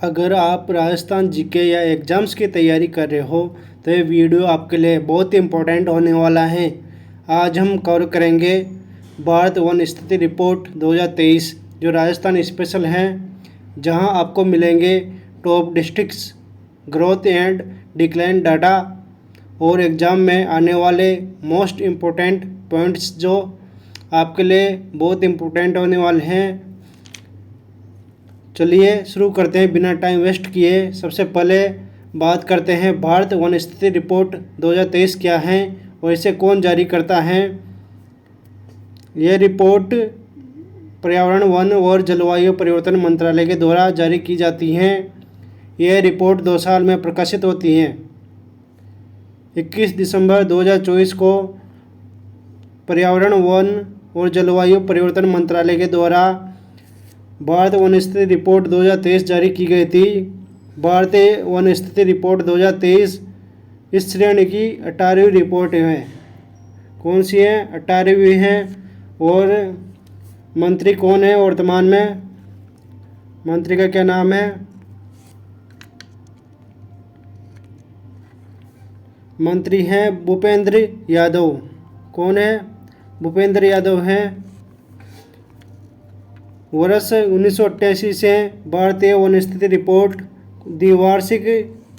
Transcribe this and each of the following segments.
अगर आप राजस्थान जीके या एग्ज़ाम्स की तैयारी कर रहे हो तो ये वीडियो आपके लिए बहुत ही इम्पोर्टेंट होने वाला है। आज हम कवर करेंगे भारत वन स्थिति रिपोर्ट 2023 जो राजस्थान स्पेशल है, जहां आपको मिलेंगे top districts, growth and decline data और एग्ज़ाम में आने वाले मोस्ट इम्पोर्टेंट पॉइंट्स जो आपके लिए बहुत इम्पोर्टेंट होने वाले हैं। चलिए शुरू करते हैं बिना टाइम वेस्ट किए। सबसे पहले बात करते हैं भारत वन स्थिति रिपोर्ट 2023 क्या है और इसे कौन जारी करता है। यह रिपोर्ट पर्यावरण, वन और जलवायु परिवर्तन मंत्रालय के द्वारा जारी की जाती है। यह रिपोर्ट 2 साल में प्रकाशित होती है। 21 दिसंबर 2024 को पर्यावरण, वन और जलवायु परिवर्तन मंत्रालय के द्वारा भारत वन स्थिति रिपोर्ट 2023 जारी की गई थी। भारतीय वन स्थिति रिपोर्ट 2023 इस श्रेणी की 18वीं रिपोर्ट है। कौन सी है? 18वीं है। और मंत्री कौन है वर्तमान में? मंत्री का क्या नाम है? मंत्री हैं भूपेंद्र यादव। कौन है? भूपेंद्र यादव हैं। वर्ष 1988 से भारतीय वन स्थिति रिपोर्ट द्विवार्षिक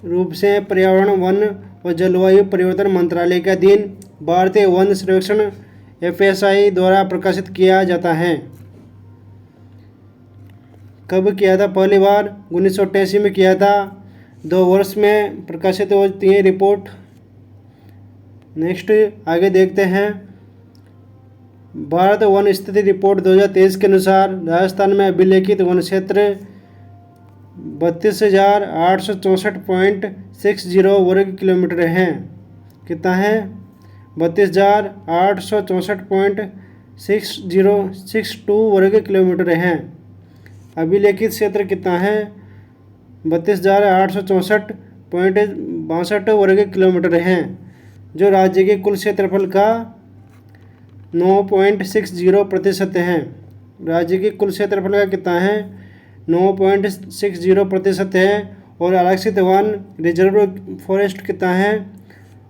रूप से पर्यावरण, वन और जलवायु परिवर्तन मंत्रालय के अधीन भारतीय वन सर्वेक्षण FSI द्वारा प्रकाशित किया जाता है। कब किया था? पहली बार 1988 में किया था। 2 वर्ष में प्रकाशित होती है रिपोर्ट। नेक्स्ट आगे देखते हैं। भारत वन स्थिति रिपोर्ट 2023 के अनुसार राजस्थान में अभिलेखित वन क्षेत्र 32,864.60 वर्ग किलोमीटर हैं। कितना है? 32,864.6062 वर्ग किलोमीटर हैं। अभिलेखित क्षेत्र कितना है? 32,864.62 वर्ग किलोमीटर हैं, जो राज्य के कुल क्षेत्रफल का 9.60% हैं। राज्य के कुल क्षेत्रफल का कितना है? 9.60% है। और आरक्षित वन रिजर्व फॉरेस्ट कितना है?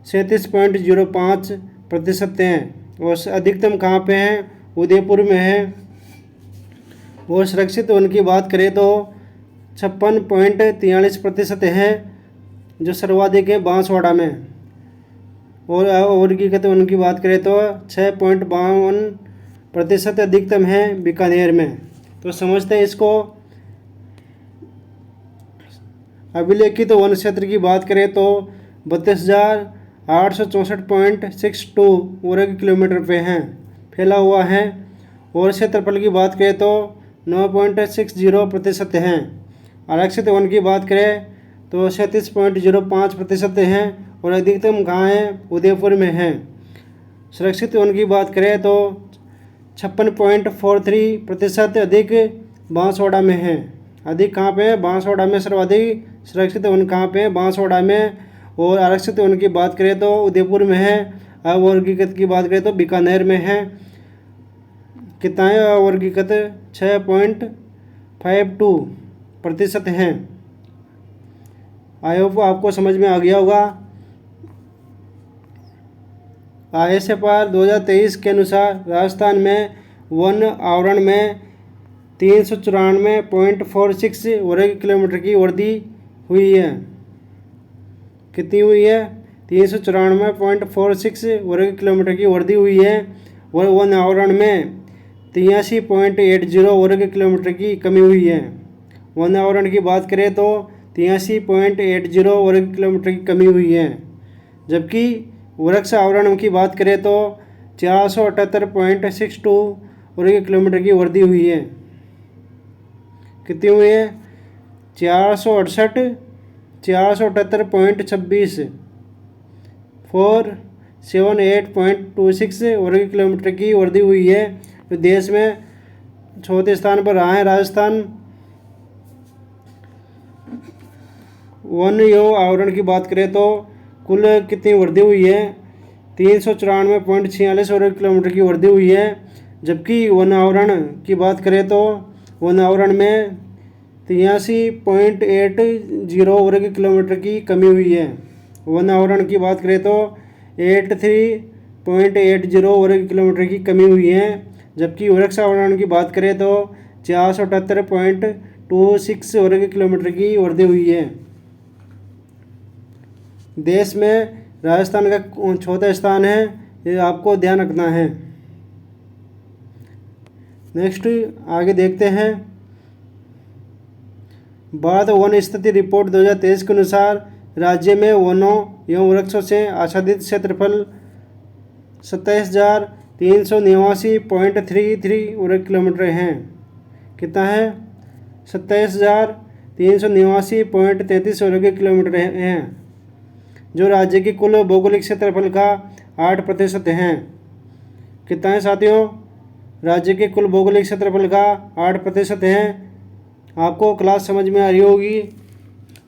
37.05% हैं। और अधिकतम कहाँ पे है? उदयपुर में है। और सुरक्षित वन की बात करें तो 56.43% है, जो सर्वाधिक है बांसवाड़ा में। और वर्गीकृत वन की बात करें तो 6.52% अधिकतम है बीकानेर में। तो समझते हैं इसको। अभिलेखित वन क्षेत्र की बात करें तो 32,864.62 वर्ग किलोमीटर पे हैं, फैला हुआ है। और क्षेत्रफल की बात करें तो 9.60% हैं। आरक्षित वन की बात करें तो 37.05% हैं। और अधिकतम कहाँ है? उदयपुर में है। सुरक्षित वन की बात करें तो 56.43% अधिक बांसवाड़ा में है। अधिक कहाँ पे है? बांसवाड़ा में सर्वाधिक सुरक्षित वन कहाँ पे है? बांसवाड़ा में। और आरक्षित वन की बात करें तो उदयपुर में है। अवर्गीकृत की बात करें तो बीकानेर में है। कितना है अवर्गीकृत? 6.52% हैं। आई होप आपको समझ में आ गया होगा। ISFR 2023 के अनुसार राजस्थान में वन आवरण में 394.46 वर्ग किलोमीटर की वृद्धि हुई है। कितनी हुई है? 394.46 वर्ग किलोमीटर की वृद्धि हुई है। और वन आवरण में 83.80 वर्ग किलोमीटर की कमी हुई है। वन आवरण की बात करें तो 83.80 वर्ग किलोमीटर की कमी हुई है। जबकि वृक्ष आवरण की बात करें तो 478.62 वर्ग किलोमीटर की वृद्धि हुई है। कितनी हुई है? 478.26 478.26 वर्ग किलोमीटर की वृद्धि हुई है। तो देश में चौथे स्थान पर रहा है राजस्थान। वन एवं आवरण की बात करें तो कुल कितनी वृद्धि हुई है? 394.46 वर्ग किलोमीटर की वृद्धि हुई है। जबकि वन आवरण की बात करें तो वन आवरण में 83.80 वर्ग किलोमीटर की कमी हुई है। वन आवरण की बात करें तो 83.80 वर्ग किलोमीटर की कमी हुई है, जबकि वृक्ष आवरण की बात करें तो 478.26 वर्ग किलोमीटर की वृद्धि हुई है। देश में राजस्थान का चौथा स्थान है, ये आपको ध्यान रखना है। नेक्स्ट आगे देखते हैं। भारत वन स्थिति रिपोर्ट 2023 के अनुसार राज्य में वनों एवं वृक्षों से आच्छादित क्षेत्रफल 27,389.33 वर्ग किलोमीटर हैं। कितना है? 27,389.33 वर्ग किलोमीटर हैं, जो राज्य की कुल भौगोलिक क्षेत्रफल का 8% हैं। कितना है साथियों? राज्य के कुल भौगोलिक क्षेत्रफल का 8% हैं। आपको क्लास समझ में आ रही होगी।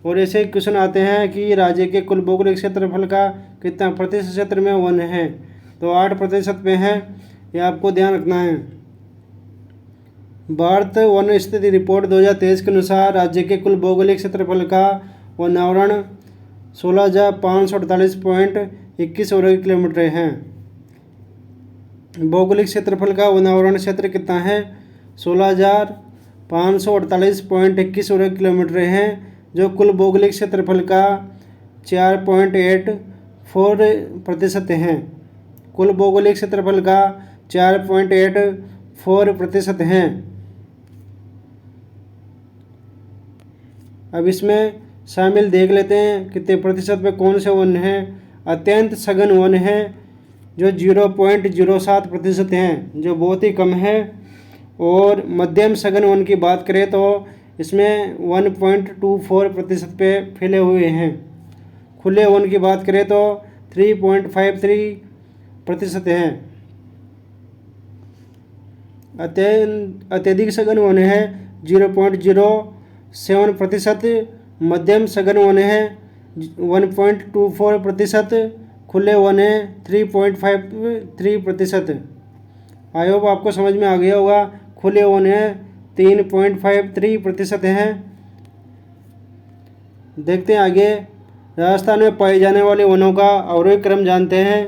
और ऐसे क्वेश्चन आते हैं कि राज्य के कुल भौगोलिक क्षेत्रफल का कितना प्रतिशत क्षेत्र में वन है, तो 8% पे है, ये आपको ध्यान रखना है। भारत वन स्थिति रिपोर्ट 2023 के अनुसार राज्य के कुल भौगोलिक क्षेत्रफल का वन आवरण 16,548.21 वर्ग किलोमीटर है। भौगोलिक क्षेत्रफल का वन आवरण क्षेत्र कितना है? 16,548.21 वर्ग किलोमीटर है, जो कुल भौगोलिक क्षेत्रफल का 4.84% हैं। कुल भौगोलिक क्षेत्रफल का 4.84% हैं। अब इसमें शामिल देख लेते हैं कितने प्रतिशत पे कौन से वन हैं। अत्यंत सघन वन है जो 0.07% हैं, जो बहुत ही कम है। और मध्यम सघन वन की बात करें तो इसमें 1.24% पे फैले हुए हैं। खुले वन की बात करें तो 3.53% हैं। अत्यधिक सघन वन है 0.07%, मध्यम सघन वन है 1.24%, खुले वन है 3.53%। आई होप आपको समझ में आ गया होगा। खुले वन है 3.53% हैं। देखते हैं आगे। राजस्थान में पाए जाने वाले वनों का अवरोही क्रम जानते हैं।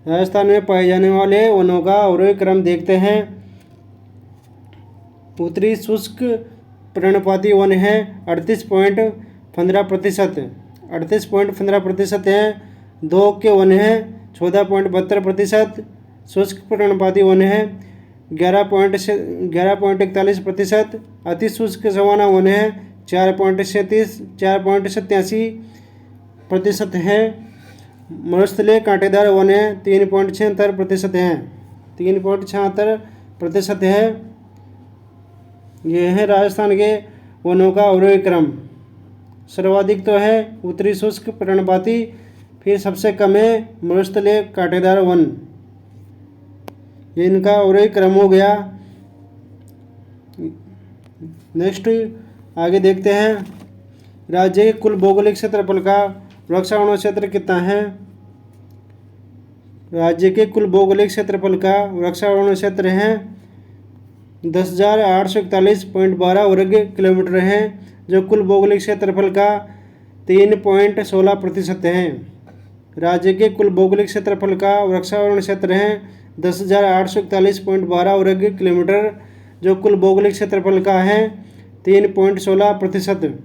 राजस्थान में पाए जाने वाले वनों का अवरोही क्रम देखते हैं। उत्तरी शुष्क पर्णपाती वन है 38.15% हैं। दो के वन है 14.72%। शुष्क पर्णपाती वन है 11.41%। अति शुष्क सवाना वन है 4.87% है। मरुस्थलीय कांटेदार वन है 3.76% हैं। 3.76% है। ये है राजस्थान के वनों का अवरोही क्रम। सर्वाधिक तो है उत्तरी शुष्क पर्णपाती, फिर सबसे कम है मरुस्थलीय कांटेदार वन। ये इनका अवरोही क्रम हो गया। नेक्स्ट आगे देखते हैं। राज्य के कुल भौगोलिक क्षेत्रफल का वृक्षारोहण क्षेत्र कितना है? राज्य के कुल भौगोलिक क्षेत्रफल का वृक्षारोहण क्षेत्र है 10,841.12 वर्ग किलोमीटर है, जो कुल भौगोलिक क्षेत्रफल का 3.16% है। राज्य के कुल भौगोलिक क्षेत्रफल का वृक्षारोहण क्षेत्र है 10,841.12 वर्ग किलोमीटर, जो कुल भौगोलिक क्षेत्रफल का है 3.16%।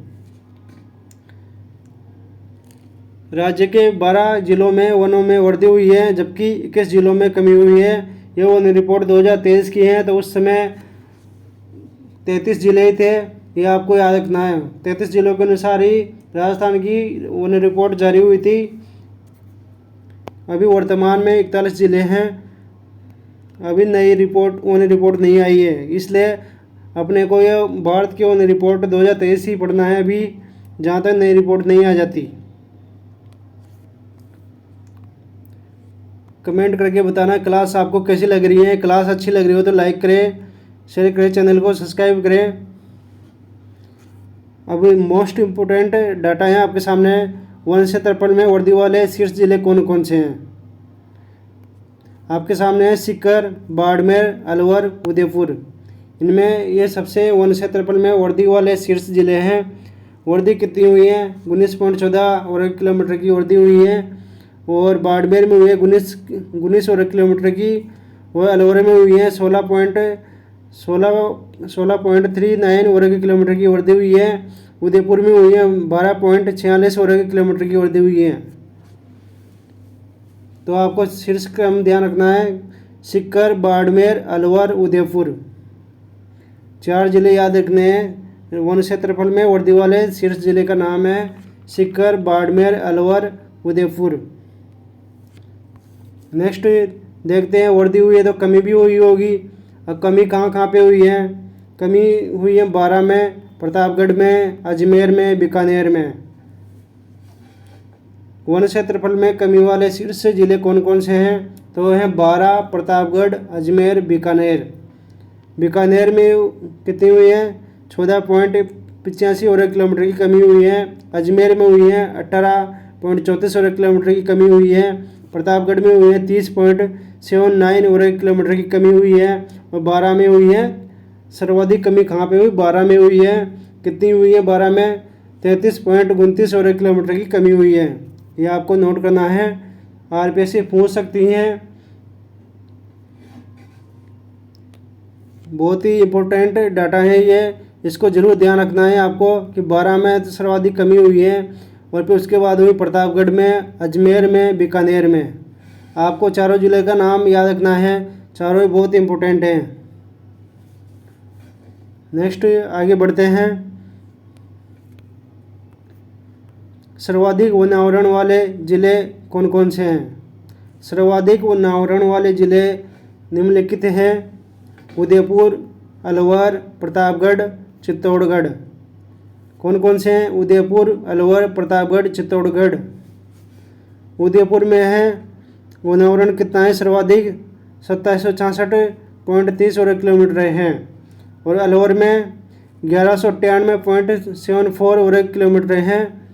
राज्य के 12 जिलों में वनों में वृद्धि हुई है, जबकि 21 जिलों में कमी हुई है। ये वन रिपोर्ट 2023 की है, तो उस समय 33 जिले ही थे, ये आपको याद रखना है। 33 जिलों के अनुसार ही राजस्थान की वन रिपोर्ट जारी हुई थी। अभी वर्तमान में 41 जिले हैं। अभी नई वन रिपोर्ट नहीं आई है, इसलिए अपने को ये भारत की वन रिपोर्ट 2023 ही पढ़ना है अभी, जहाँ तक नई रिपोर्ट नहीं आ जाती। कमेंट करके बताना क्लास आपको कैसी लग रही है। क्लास अच्छी लग रही हो तो लाइक करें, शेयर करें, चैनल को सब्सक्राइब करें। अभी मोस्ट इम्पोर्टेंट डाटा है आपके सामने। वन क्षेत्रफल में वृद्धि वाले शीर्ष जिले कौन कौन से हैं आपके सामने है? सीकर, बाड़मेर, अलवर, उदयपुर। इनमें ये सबसे वन क्षेत्रफल में वर्दी वाले शीर्ष जिले हैं। वर्दी कितनी हुई है? 19.14 वर्ग किलोमीटर की वर्दी हुई है। और बाड़मेर में हुई है 19 वर्ग किलोमीटर की। और अलवर में हुई है 16.39 वर्ग किलोमीटर की वर्दी हुई है। उदयपुर में हुई है 12.46 वर्ग किलोमीटर की वर्दी हुई है। तो आपको शीर्ष क्रम ध्यान रखना है, सीकर, बाड़मेर, अलवर, उदयपुर, 4 जिले याद रखने हैं। वन क्षेत्रफल में वर्दी वाले शीर्ष जिले का नाम है सीकर, बाड़मेर, अलवर, उदयपुर। नेक्स्ट देखते हैं, वर्दी हुई है तो कमी भी हुई होगी। अब कमी कहाँ कहाँ पे हुई है? कमी हुई है बारां में, प्रतापगढ़ में, अजमेर में, बीकानेर में। वन क्षेत्रफल में कमी वाले शीर्ष जिले कौन कौन से हैं? तो वह हैं बारां, प्रतापगढ़, अजमेर, बीकानेर। बीकानेर में कितनी हुई है? 14.85 वर्ग किलोमीटर की कमी हुई है। अजमेर में हुई है 18.34 वर्ग किलोमीटर की कमी हुई है। प्रतापगढ़ में हुई है 30.79 वर्ग किलोमीटर की कमी हुई है। और बारां में हुई है, सर्वाधिक कमी कहाँ पे हुई? बारां में हुई है। कितनी हुई है बारां में? 33.29 वर्ग किलोमीटर की कमी हुई है। ये आपको नोट करना है, आरपीएससी पूछ सकती हैं। बहुत ही इम्पोर्टेंट डाटा है ये, इसको जरूर ध्यान रखना है आपको कि बारां में तो सर्वाधिक कमी हुई है। और फिर उसके बाद हुई प्रतापगढ़ में, अजमेर में, बीकानेर में। आपको चारों जिले का नाम याद रखना है, चारों ही बहुत इम्पोर्टेंट हैं। नेक्स्ट आगे बढ़ते हैं। सर्वाधिक वनावरण वाले जिले कौन कौन से हैं? सर्वाधिक वनावरण वाले जिले निम्नलिखित हैं: उदयपुर, अलवर, प्रतापगढ़, चित्तौड़गढ़। कौन कौन से हैं? उदयपुर, अलवर, प्रतापगढ़, चित्तौड़गढ़। उदयपुर में है वनावरण कितना है सर्वाधिक? 2766.30 वर्ग किलोमीटर हैं। और अलवर में 1198.74 वर्ग किलोमीटर हैं।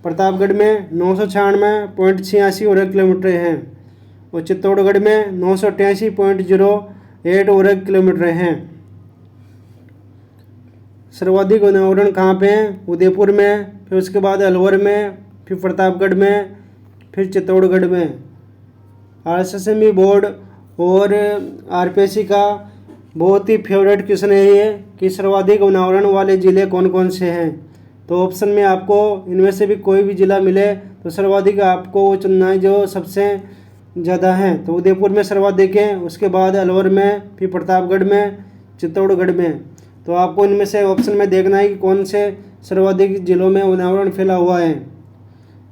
प्रतापगढ़ में 996.86 वर्ग किलोमीटर हैं। और चित्तौड़गढ़ में 988.08 वर्ग किलोमीटर हैं। सर्वाधिक वनावरण कहाँ पे हैं? उदयपुर में, फिर उसके बाद अलवर में, फिर प्रतापगढ़ में, फिर चित्तौड़गढ़ में। आरएसएसएमई बोर्ड और आरपीएससी का बहुत ही फेवरेट क्वेश्चन है ये कि सर्वाधिक वनावरण वाले ज़िले कौन कौन से हैं। तो ऑप्शन में आपको इनमें से भी कोई भी ज़िला मिले तो सर्वाधिक आपको वो चुनना है जो सबसे ज़्यादा हैं। तो उदयपुर में सर्वाधिक हैं, उसके बाद अलवर में, फिर प्रतापगढ़ में, चित्तौड़गढ़ में। तो आपको इनमें से ऑप्शन में देखना है कि कौन से सर्वाधिक जिलों में वनावरण फैला हुआ है।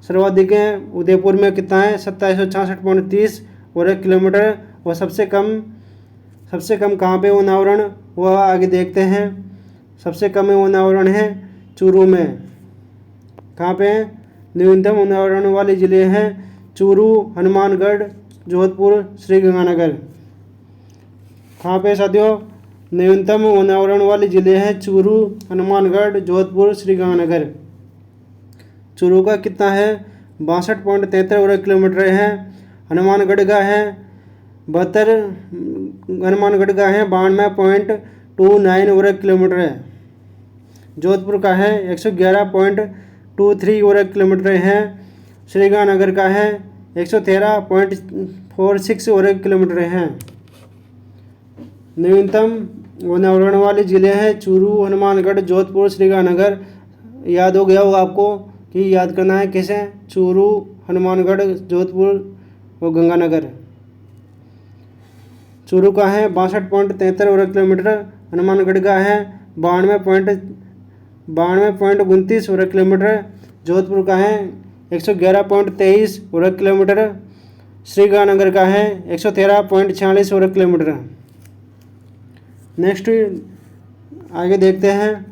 सर्वाधिक हैं उदयपुर में कितना है? 2766.30 वर्ग किलोमीटर। और सबसे कम कहाँ पे वनावरण, वह आगे देखते हैं। सबसे कम वनावरण है चूरू में। कहाँ पे हैं? न्यूनतम वनावरण वाले ज़िले हैं चूरू, हनुमानगढ़, जोधपुर, श्रीगंगानगर। कहाँ पे साथियों? न्यूनतम वनावरण वाले ज़िले हैं चूरू, हनुमानगढ़, जोधपुर, श्रीगंगानगर। चूरू का कितना है? 62.73 वर्ग किलोमीटर है। हनुमानगढ़ का है 92.29 वर्ग किलोमीटर है। जोधपुर का है 111.23 वर्ग किलोमीटर है। श्रीगंगानगर का है 113.46 वर्ग किलोमीटर है। न्यूनतम वनावरण वाले ज़िले हैं चूरू, हनुमानगढ़, जोधपुर, श्रीगंगानगर। याद हो गया होगा आपको कि याद करना है कैसे? चूरू, हनुमानगढ़, जोधपुर और गंगानगर। चूरू का है 62.73 वर्ग किलोमीटर। हनुमानगढ़ का है 92.29 वर्ग किलोमीटर। जोधपुर का है 111.23 वर्ग किलोमीटर। श्रीगंगानगर का है 113.46 वर्ग किलोमीटर। नेक्स्ट आगे देखते हैं।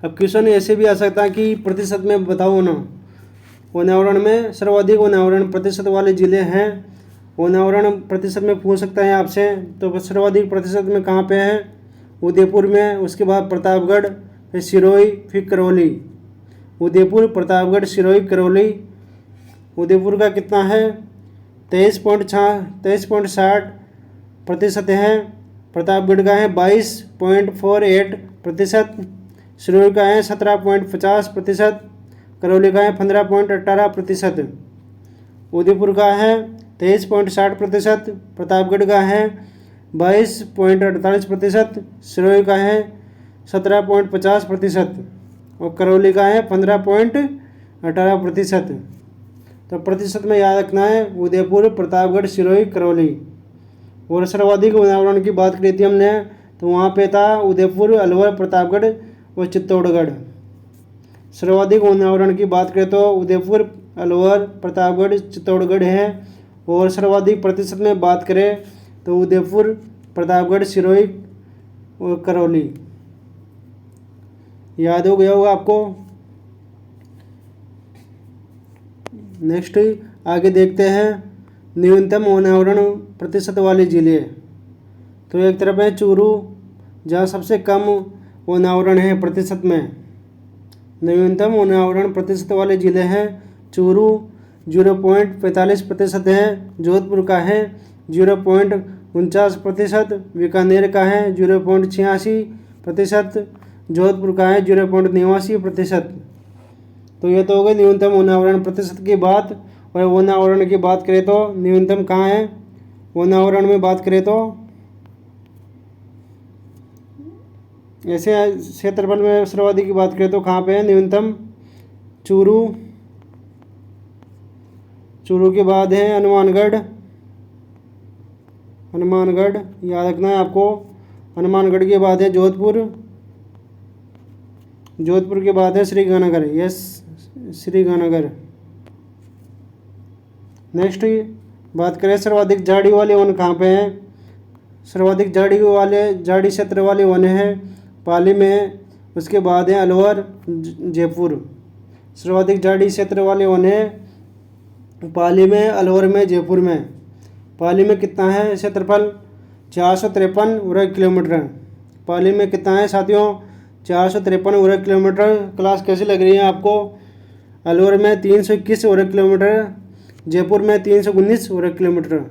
अब क्वेश्चन ऐसे भी आ सकता है कि प्रतिशत में बताओ ना। वनावरण में सर्वाधिक वनावरण प्रतिशत वाले ज़िले हैं। वनावरण प्रतिशत में पूछ सकता है आपसे, तो सर्वाधिक प्रतिशत में कहाँ पे है? उदयपुर में, उसके बाद प्रतापगढ़, फिर सिरोही, फिर करौली। उदयपुर, प्रतापगढ़, सिरोही, करौली। उदयपुर का कितना है? 23.60% है। प्रतापगढ़ का है 22.48%, सिरोही का है 17.50%, करौली का है 15.18%, उदयपुर का है 23.60%, प्रतापगढ़ का है 22.48%, सिरोही का है 17.50% और करौली का है 15.18%। तो प्रतिशत में याद रखना है उदयपुर, प्रतापगढ़, सिरोही, करौली। और सर्वाधिक वनावरण की बात करी थी हमने, तो वहाँ पे था उदयपुर, अलवर, प्रतापगढ़ और चित्तौड़गढ़। सर्वाधिक वनावरण की बात करें तो उदयपुर, अलवर, प्रतापगढ़, चित्तौड़गढ़ है। और सर्वाधिक प्रतिशत में बात करें तो उदयपुर, प्रतापगढ़, सिरोही और करौली। याद हो गया होगा आपको। नेक्स्ट आगे देखते हैं न्यूनतम वनावरण प्रतिशत वाले जिले। तो एक तरफ है चूरू, जहाँ सबसे कम वनावरण है प्रतिशत में। न्यूनतम वनावरण प्रतिशत वाले जिले हैं चूरू 0.45% है, जोधपुर का है 0.49%, बीकानेर का है 0.86%, जोधपुर का है 0.89%। तो ये तो हो गई न्यूनतम वनावरण प्रतिशत की बात। और वनावरण की बात करें तो न्यूनतम कहाँ है, वनावरण में बात करें तो ऐसे क्षेत्रफल में सर्वाधिक की बात करें तो कहाँ पे है न्यूनतम, चूरू, चूरू के बाद है हनुमानगढ़, हनुमानगढ़ याद रखना है आपको। हनुमानगढ़ के बाद है जोधपुर, जोधपुर के बाद है श्रीगंगानगर, यस श्रीगंगानगर। नेक्स्ट बात करें सर्वाधिक झाड़ी वाले वन कहाँ पे हैं। सर्वाधिक झाड़ी क्षेत्र वाले वन हैं पाली में, उसके बाद है अलवर, जयपुर। सर्वाधिक झाड़ी क्षेत्र वाले वन हैं पाली में, अलवर में, जयपुर में। पाली में कितना है क्षेत्रफल, 453 वर्ग किलोमीटर। पाली में कितना है साथियों, 453 वर्ग किलोमीटर। क्लास कैसी लग रही है आपको। अलवर में 321 वर्ग किलोमीटर, जयपुर में 319 वर्ग किलोमीटर।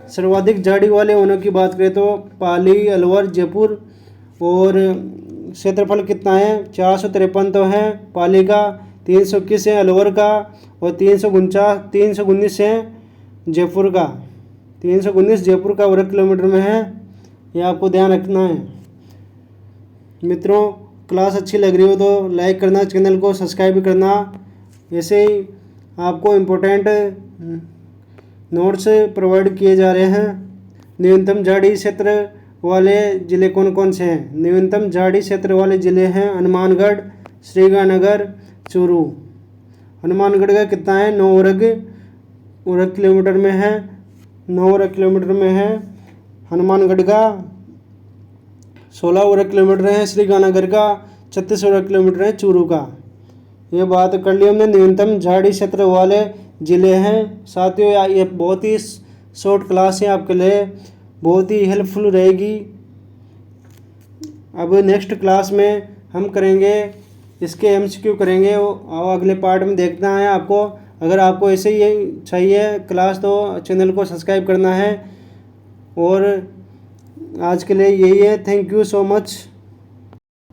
सर्वाधिक झाड़ी वाले वनों की बात करें तो पाली, अलवर, जयपुर। और क्षेत्रफल कितना है, 453 तो है पाली का, 321 है अलवर का और 319 है जयपुर का। 319 जयपुर का वर्ग किलोमीटर में है, ये आपको ध्यान रखना है। मित्रों क्लास अच्छी लग रही हो तो लाइक करना, चैनल को सब्सक्राइब करना। ऐसे ही आपको इम्पोर्टेंट नोट्स प्रोवाइड किए जा रहे हैं। न्यूनतम झाड़ी क्षेत्र वाले जिले कौन कौन से हैं। न्यूनतम झाड़ी क्षेत्र वाले जिले हैं हनुमानगढ़, श्रीगंगानगर, चूरू। हनुमानगढ़ का कितना है, 9 वर्ग किलोमीटर में है, 9 वर्ग किलोमीटर में है। हनुमानगढ़ का 16 वर्ग किलोमीटर है, श्रीगंगानगर का 36 वर्ग किलोमीटर है, चूरू का। ये बात कर ली हमने न्यूनतम झाड़ी क्षेत्र वाले ज़िले हैं। साथियों ये बहुत ही शॉर्ट क्लास है आपके लिए, बहुत ही हेल्पफुल रहेगी। अब नेक्स्ट क्लास में हम करेंगे इसके MCQ करेंगे और अगले पार्ट में देखना है आपको। अगर आपको ऐसे ही चाहिए क्लास तो चैनल को सब्सक्राइब करना है। और आज के लिए यही है। Thank you so much.